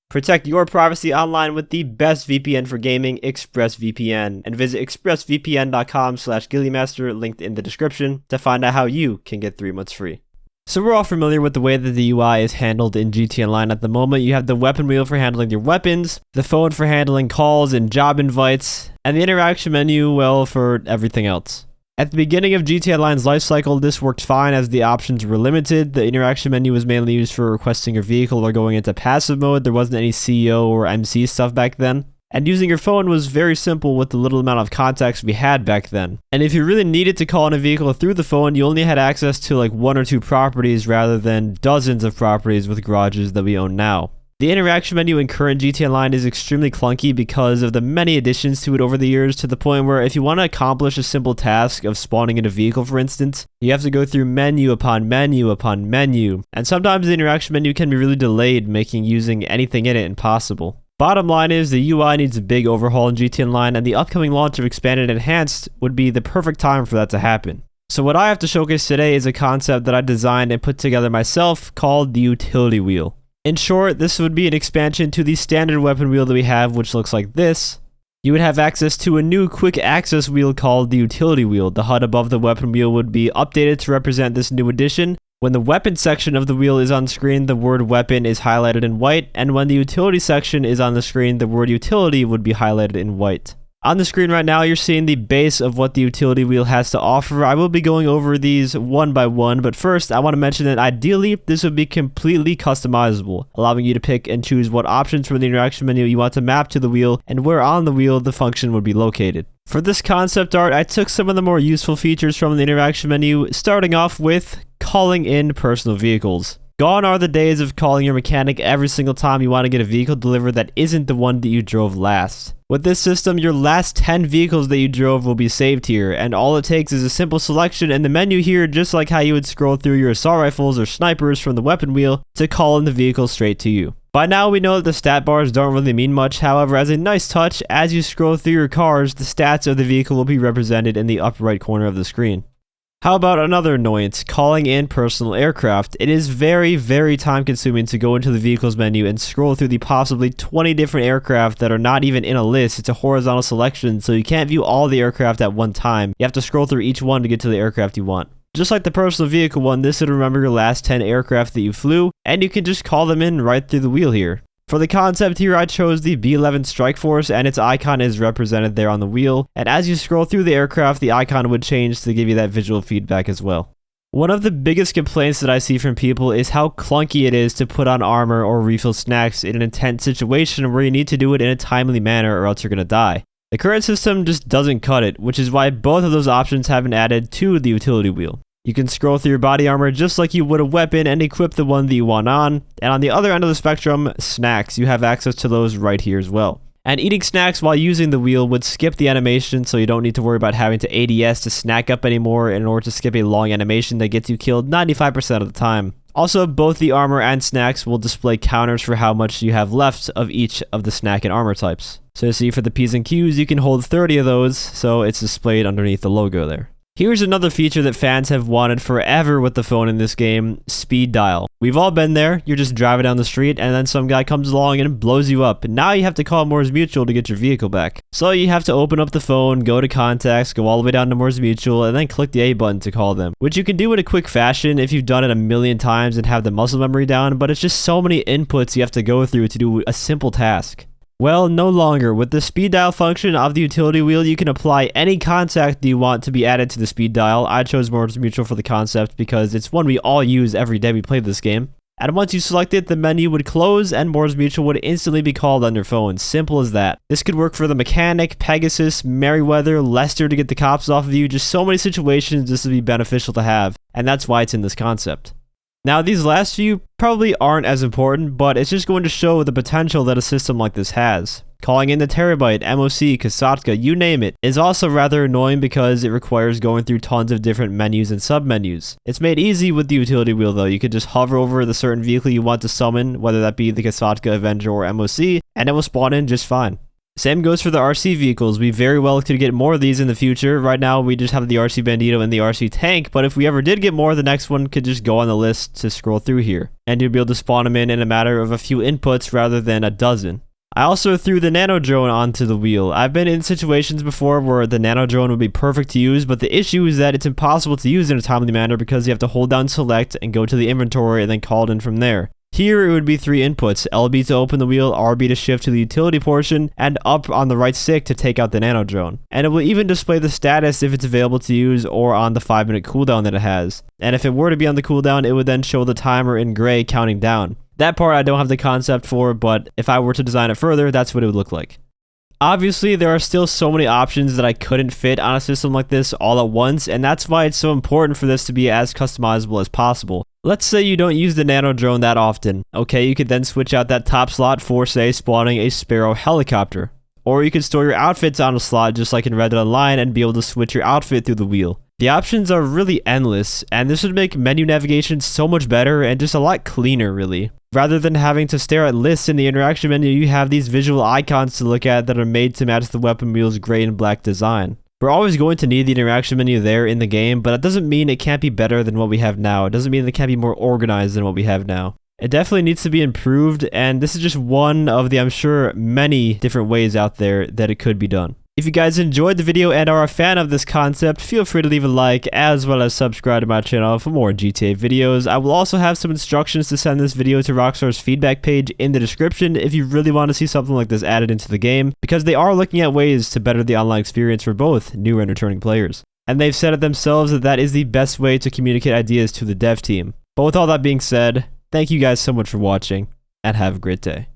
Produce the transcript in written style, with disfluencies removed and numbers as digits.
Protect your privacy online with the best VPN for gaming, ExpressVPN, and visit expressvpn.com/GhillieMaster, linked in the description, to find out how you can get 3 months free. So we're all familiar with the way that the UI is handled in GTA Online at the moment. You have the weapon wheel for handling your weapons, the phone for handling calls and job invites, and the interaction menu, well, for everything else. At the beginning of GTA Online's lifecycle, this worked fine as the options were limited. The interaction menu was mainly used for requesting your vehicle or going into passive mode. There wasn't any CEO or MC stuff back then. And using your phone was very simple with the little amount of context we had back then. And if you really needed to call in a vehicle through the phone, you only had access to like 1 or 2 properties rather than dozens of properties with garages that we own now. The interaction menu in current GTA Online is extremely clunky because of the many additions to it over the years, to the point where if you want to accomplish a simple task of spawning in a vehicle, for instance, you have to go through menu upon menu upon menu, and sometimes the interaction menu can be really delayed, making using anything in it impossible. Bottom line is, the UI needs a big overhaul in GTA Online, and the upcoming launch of Expanded and Enhanced would be the perfect time for that to happen. So what I have to showcase today is a concept that I designed and put together myself called the utility wheel. In short, this would be an expansion to the standard weapon wheel that we have, which looks like this. You would have access to a new quick access wheel called the utility wheel. The HUD above the weapon wheel would be updated to represent this new addition. When the weapon section of the wheel is on screen, the word weapon is highlighted in white, and when the utility section is on the screen, the word utility would be highlighted in white. On the screen right now, you're seeing the base of what the utility wheel has to offer. I will be going over these one by one, but first, I want to mention that ideally, this would be completely customizable, allowing you to pick and choose what options from the interaction menu you want to map to the wheel, and where on the wheel the function would be located. For this concept art, I took some of the more useful features from the interaction menu, starting off with calling in personal vehicles. Gone are the days of calling your mechanic every single time you want to get a vehicle delivered that isn't the one that you drove last. With this system, your last 10 vehicles that you drove will be saved here, and all it takes is a simple selection in the menu here, just like how you would scroll through your assault rifles or snipers from the weapon wheel to call in the vehicle straight to you. By now, we know that the stat bars don't really mean much. However, as a nice touch, as you scroll through your cars, the stats of the vehicle will be represented in the upper right corner of the screen. How about another annoyance, calling in personal aircraft? It is very time consuming to go into the vehicles menu and scroll through the possibly 20 different aircraft that are not even in a list. It's a horizontal selection, so you can't view all the aircraft at one time. You have to scroll through each one to get to the aircraft you want. Just like the personal vehicle one, this would remember your last 10 aircraft that you flew, and you can just call them in right through the wheel here. For the concept here, I chose the B-11 Strike Force, and its icon is represented there on the wheel, and as you scroll through the aircraft, the icon would change to give you that visual feedback as well. One of the biggest complaints that I see from people is how clunky it is to put on armor or refill snacks in an intense situation where you need to do it in a timely manner or else you're gonna die. The current system just doesn't cut it, which is why both of those options have been added to the utility wheel. You can scroll through your body armor just like you would a weapon and equip the one that you want on. And on the other end of the spectrum, snacks. You have access to those right here as well. And eating snacks while using the wheel would skip the animation, so you don't need to worry about having to ADS to snack up anymore in order to skip a long animation that gets you killed 95% of the time. Also, both the armor and snacks will display counters for how much you have left of each of the snack and armor types. So see, for the P's and Q's, you can hold 30 of those, so it's displayed underneath the logo there. Here's another feature that fans have wanted forever with the phone in this game, speed dial. We've all been there. You're just driving down the street and then some guy comes along and blows you up. And now you have to call Mors Mutual to get your vehicle back. So you have to open up the phone, go to contacts, go all the way down to Mors Mutual, and then click the A button to call them. Which you can do in a quick fashion if you've done it a million times and have the muscle memory down, but it's just so many inputs you have to go through to do a simple task. Well, no longer. With the speed dial function of the utility wheel, you can apply any contact that you want to be added to the speed dial. I chose Mors Mutual for the concept because it's one we all use every day we play this game. And once you select it, the menu would close and Mors Mutual would instantly be called on your phone. Simple as that. This could work for the mechanic, Pegasus, Merryweather, Lester to get the cops off of you. Just so many situations this would be beneficial to have. And that's why it's in this concept. Now, these last few probably aren't as important, but it's just going to show the potential that a system like this has. Calling in the Terabyte, MOC, Kasatka, you name it, is also rather annoying because it requires going through tons of different menus and submenus. It's made easy with the utility wheel though. You could just hover over the certain vehicle you want to summon, whether that be the Kasatka, Avenger, or MOC, and it will spawn in just fine. Same goes for the RC vehicles. We very well could get more of these in the future. Right now, we just have the RC Bandito and the RC Tank, but if we ever did get more, the next one could just go on the list to scroll through here. And you'll be able to spawn them in a matter of a few inputs rather than a dozen. I also threw the nano drone onto the wheel. I've been in situations before where the nano drone would be perfect to use, but the issue is that it's impossible to use in a timely manner because you have to hold down select and go to the inventory and then call it in from there. Here it would be 3 inputs, LB to open the wheel, RB to shift to the utility portion, and up on the right stick to take out the nano drone. And it will even display the status if it's available to use or on the 5-minute cooldown that it has. And if it were to be on the cooldown, it would then show the timer in gray counting down. That part I don't have the concept for, but if I were to design it further, that's what it would look like. Obviously, there are still so many options that I couldn't fit on a system like this all at once, and that's why it's so important for this to be as customizable as possible. Let's say you don't use the nano drone that often. Okay, you could then switch out that top slot for, say, spawning a Sparrow helicopter. Or you could store your outfits on a slot just like in Red Dead Online and be able to switch your outfit through the wheel. The options are really endless, and this would make menu navigation so much better and just a lot cleaner, really. Rather than having to stare at lists in the interaction menu, you have these visual icons to look at that are made to match the weapon wheel's gray and black design. We're always going to need the interaction menu there in the game, but that doesn't mean it can't be better than what we have now. It doesn't mean it can't be more organized than what we have now. It definitely needs to be improved, and this is just one of the, I'm sure, many different ways out there that it could be done. If you guys enjoyed the video and are a fan of this concept, feel free to leave a like as well as subscribe to my channel for more GTA videos. I will also have some instructions to send this video to Rockstar's feedback page in the description if you really want to see something like this added into the game, because they are looking at ways to better the online experience for both new and returning players. And they've said it themselves that that is the best way to communicate ideas to the dev team. But with all that being said, thank you guys so much for watching, and have a great day.